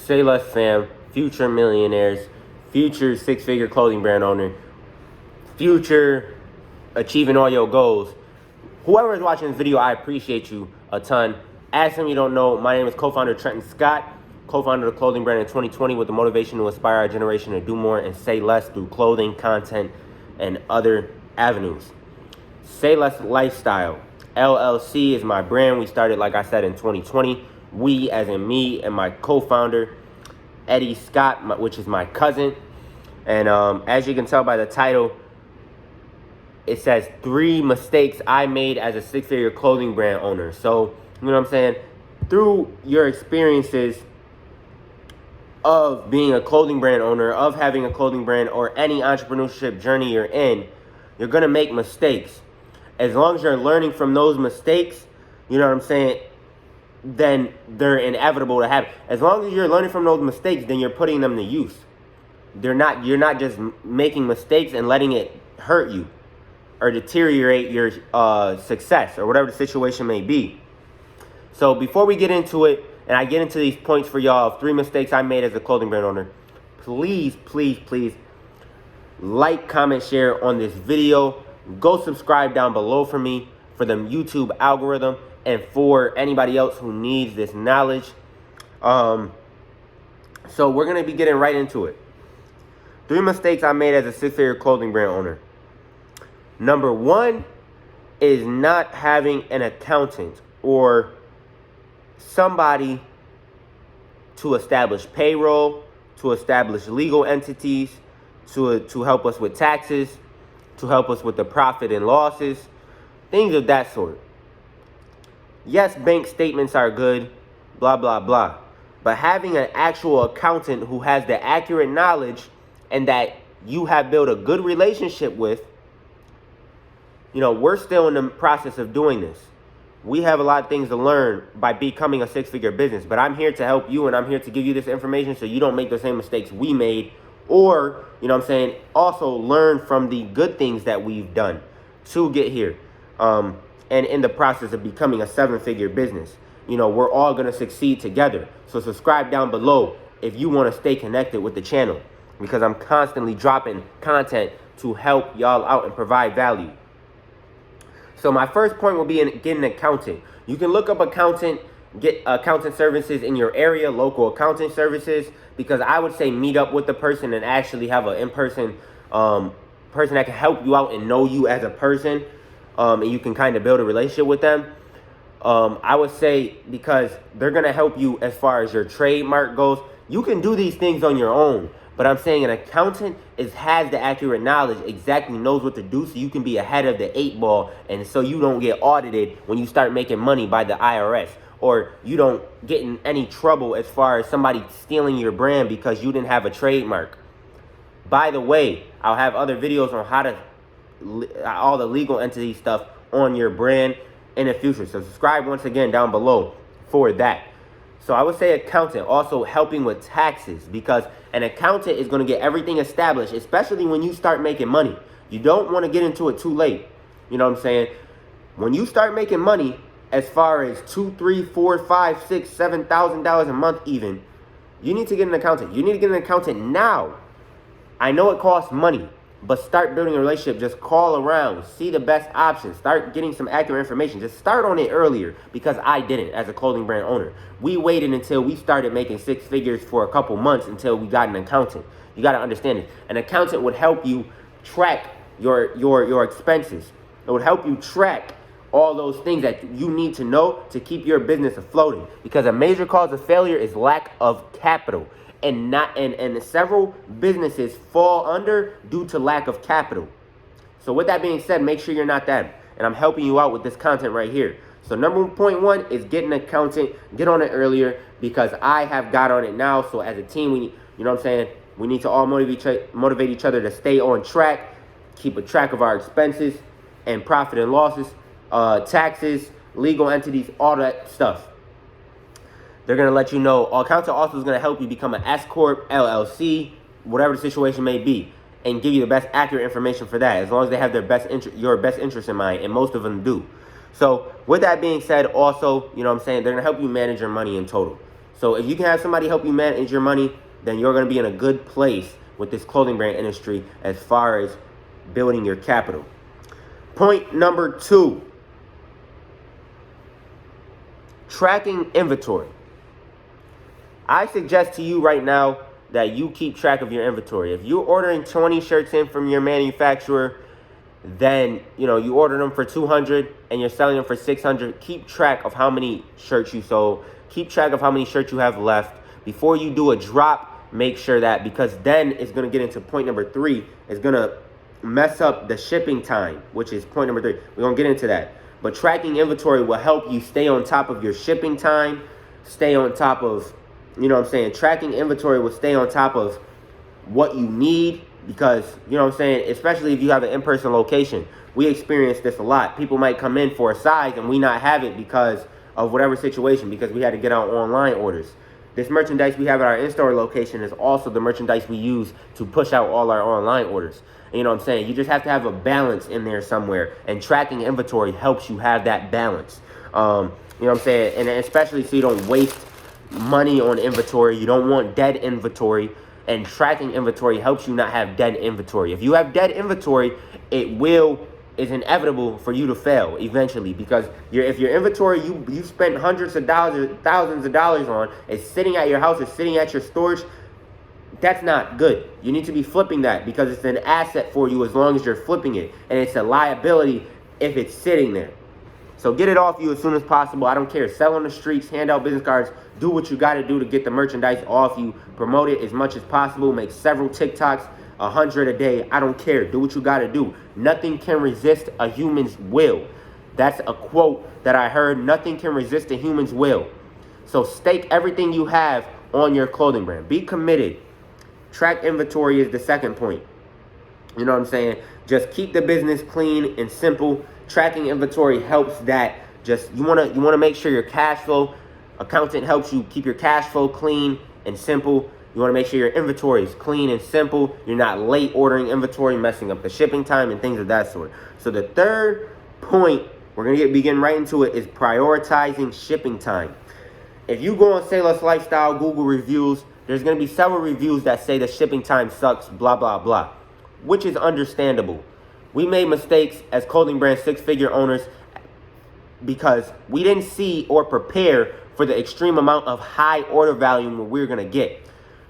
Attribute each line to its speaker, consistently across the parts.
Speaker 1: Say Less fam, future millionaires, future six-figure clothing brand owner, future achieving all your goals. Whoever is watching this video, I appreciate you a ton. As some of you don't know, my name is co-founder Trenton Scott, co-founder of the clothing brand in 2020 with the motivation to inspire our generation to do more and say less through clothing, content, and other avenues. Say Less Lifestyle LLC is my brand. We started, like I said, in 2020. We, as in me and my co-founder, Eddie Scott, which is my cousin. And as you can tell by the title, it says 3 mistakes I made as a six-figure clothing brand owner. So, you know what I'm saying? Through your experiences of being a clothing brand owner, of having a clothing brand, or any entrepreneurship journey you're in, you're going to make mistakes. As long as you're learning from those mistakes, you know what I'm saying, then they're inevitable to happen. As long as you're learning from those mistakes, then you're putting them to use. You're not just making mistakes and letting it hurt you or deteriorate your success or whatever the situation may be. So before we get into it, and I get into these points for y'all of 3 mistakes I made as a clothing brand owner, please, please, please like, comment, share on this video. Go subscribe down below for me, for the YouTube algorithm, and for anybody else who needs this knowledge. So we're going to be getting right into it. 3 mistakes I made as a six-figure clothing brand owner. Number 1 is not having an accountant or somebody to establish payroll, to establish legal entities, to help us with taxes, to help us with the profit and losses, things of that sort. Yes, bank statements are good, blah, blah, blah. But having an actual accountant who has the accurate knowledge and that you have built a good relationship with, you know, we're still in the process of doing this. We have a lot of things to learn by becoming a six-figure business, but I'm here to help you, and I'm here to give you this information so you don't make the same mistakes we made, or, you know what I'm saying, also learn from the good things that we've done to get here. And in the process of becoming a 7-figure business, you know, we're all going to succeed together. So subscribe down below if you want to stay connected with the channel, because I'm constantly dropping content to help y'all out and provide value. So my first point will be in getting an accountant. You can look up accountant, get accountant services in your area, local accounting services, because I would say meet up with the person and actually have an in-person person that can help you out and know you as a person, and you can kind of build a relationship with them. I would say, because they're going to help you as far as your trademark goes. You can do these things on your own, but I'm saying an accountant has the accurate knowledge, exactly knows what to do, so you can be ahead of the 8 ball, and so you don't get audited when you start making money by the IRS, or you don't get in any trouble as far as somebody stealing your brand because you didn't have a trademark. By the way, I'll have other videos on how to all the legal entity stuff on your brand in the future, so subscribe once again down below for that. So I would say accountant, also helping with taxes, because an accountant is going to get everything established, especially when you start making money. You don't want to get into it too late. You know what I'm saying? When you start making money, as far as $2,000, $3,000, $4,000, $5,000, $6,000, $7,000 a month even, you need to get an accountant. You need to get an accountant now. I know it costs money, but start building a relationship. Just call around, see the best options, start getting some accurate information. Just start on it earlier, because I didn't as a clothing brand owner. We waited until we started making 6 figures for a couple months until we got an accountant. You got to understand it. An accountant would help you track your expenses. It would help you track all those things that you need to know to keep your business afloat, because a major cause of failure is lack of capital. And several businesses fall under due to lack of capital. So with that being said, make sure you're not that. And I'm helping you out with this content right here. So number point 1 is get an accountant. Get on it earlier, because I have got on it now. So as a team, we need, you know what I'm saying, we need to all motivate each other to stay on track, keep a track of our expenses and profit and losses, taxes, legal entities, all that stuff. They're going to let you know. Accountant also is going to help you become an S Corp, LLC, whatever the situation may be, and give you the best accurate information for that, as long as they have your best interest in mind, and most of them do. So with that being said, also, you know what I'm saying, they're going to help you manage your money in total. So if you can have somebody help you manage your money, then you're going to be in a good place with this clothing brand industry as far as building your capital. Point number 2, tracking inventory. I suggest to you right now that you keep track of your inventory. If you're ordering 20 shirts in from your manufacturer, then you order them for 200 and you're selling them for 600. Keep track of how many shirts you sold. Keep track of how many shirts you have left. Before you do a drop, make sure that, because then it's going to get into point number 3. It's going to mess up the shipping time, which is point number 3. We're going to get into that. But tracking inventory will help you stay on top of your shipping time, stay on top of, tracking inventory will stay on top of what you need, because, especially if you have an in-person location. We experience this a lot. People might come in for a size and we not have it because of whatever situation, because we had to get out online orders. This merchandise we have at our in-store location is also the merchandise we use to push out all our online orders. And you just have to have a balance in there somewhere, and tracking inventory helps you have that balance. And especially so you don't waste money on inventory. You don't want dead inventory, and tracking inventory helps you not have dead inventory. If you have dead inventory, it's inevitable for you to fail eventually, because if your inventory you spent hundreds of dollars, thousands of dollars on, is sitting at your house or sitting at your storage, that's not good. You need to be flipping that, because it's an asset for you as long as you're flipping it, and it's a liability if it's sitting there. So get it off you as soon as possible. I don't care. Sell on the streets, hand out business cards, do what you got to do to get the merchandise off you. Promote it as much as possible. Make several TikToks, 100 a day. I don't care. Do what you got to do. Nothing can resist a human's will. That's a quote that I heard. Nothing can resist a human's will. So stake everything you have on your clothing brand. Be committed. Track inventory is the second point. Just keep the business clean and simple. Tracking inventory helps that. Just you want to make sure your cash flow accountant helps you keep your cash flow clean and simple. You want to make sure your inventory is clean and simple. You're not late ordering inventory, messing up the shipping time and things of that sort. So the third point, we're going to begin right into it, is prioritizing shipping time. If you go on Say Less Lifestyle, Google reviews, there's going to be several reviews that say the shipping time sucks, blah, blah, blah, which is understandable. We made mistakes as clothing brand six-figure owners because we didn't see or prepare for the extreme amount of high order volume we're going to get.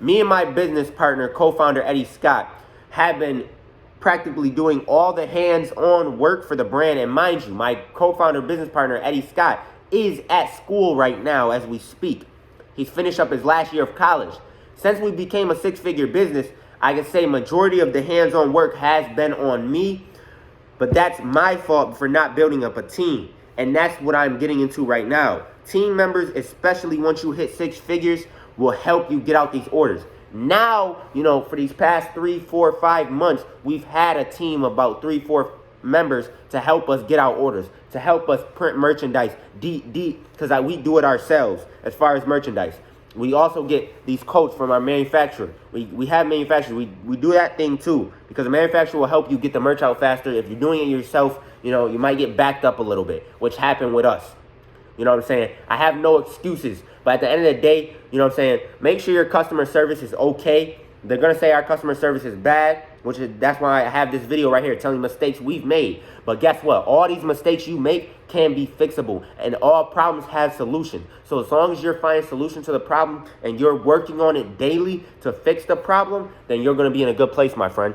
Speaker 1: Me and my business partner, co-founder Eddie Scott, have been practically doing all the hands-on work for the brand. And mind you, my co-founder business partner, Eddie Scott, is at school right now as we speak. He's finished up his last year of college. Since we became a six-figure business, I can say majority of the hands-on work has been on me, but that's my fault for not building up a team. And that's what I'm getting into right now. Team members, especially once you hit six figures, will help you get out these orders. Now, for these past 3, 4, 5 months, we've had a team of about 3, 4 members to help us get out orders, to help us print merchandise, because we do it ourselves as far as merchandise. We also get these coats from our manufacturer. We have manufacturers. We do that thing too, because the manufacturer will help you get the merch out faster. If you're doing it yourself, you might get backed up a little bit, which happened with us. I have no excuses. But at the end of the day, make sure your customer service is okay. They're going to say our customer service is bad, that's why I have this video right here telling mistakes we've made. But guess what? All these mistakes you make can be fixable, and all problems have solutions. So as long as you're finding solution to the problem and you're working on it daily to fix the problem, then you're going to be in a good place, my friend.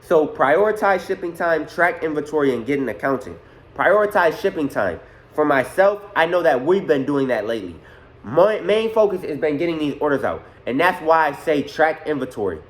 Speaker 1: So prioritize shipping time, track inventory, and get an accountant. Prioritize shipping time. For myself, I know that we've been doing that lately. My main focus has been getting these orders out. And that's why I say track inventory.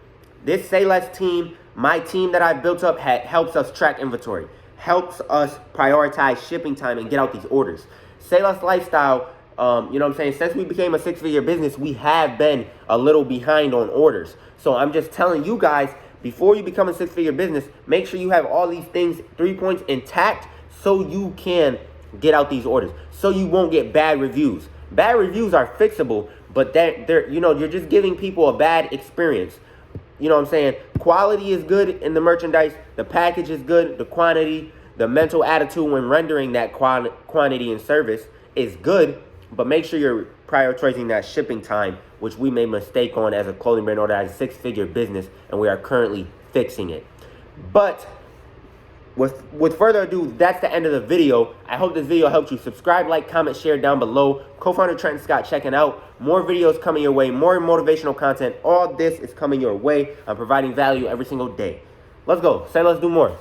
Speaker 1: This Say Less team, my team that I've built up, helps us track inventory. Helps us prioritize shipping time and get out these orders. Say Less Lifestyle, since we became a six-figure business, we have been a little behind on orders. So I'm just telling you guys, before you become a six-figure business, make sure you have all these things, 3 points intact, so you can get out these orders, so you won't get bad reviews. Bad reviews are fixable, but you're just giving people a bad experience. Quality is good in the merchandise, the package is good, the quantity, the mental attitude when rendering that quantity and service is good, but make sure prioritizing that shipping time, which we made a mistake on as a clothing brand owner, as a 6-figure business, and we are currently fixing it. But with further ado, that's the end of the video. I hope this video helped you. Subscribe, like, comment, share down below. Co-founder Trenton Scott checking out. More videos coming your way, more motivational content. All this is coming your way. I'm providing value every single day. Let's go. Say let's do more.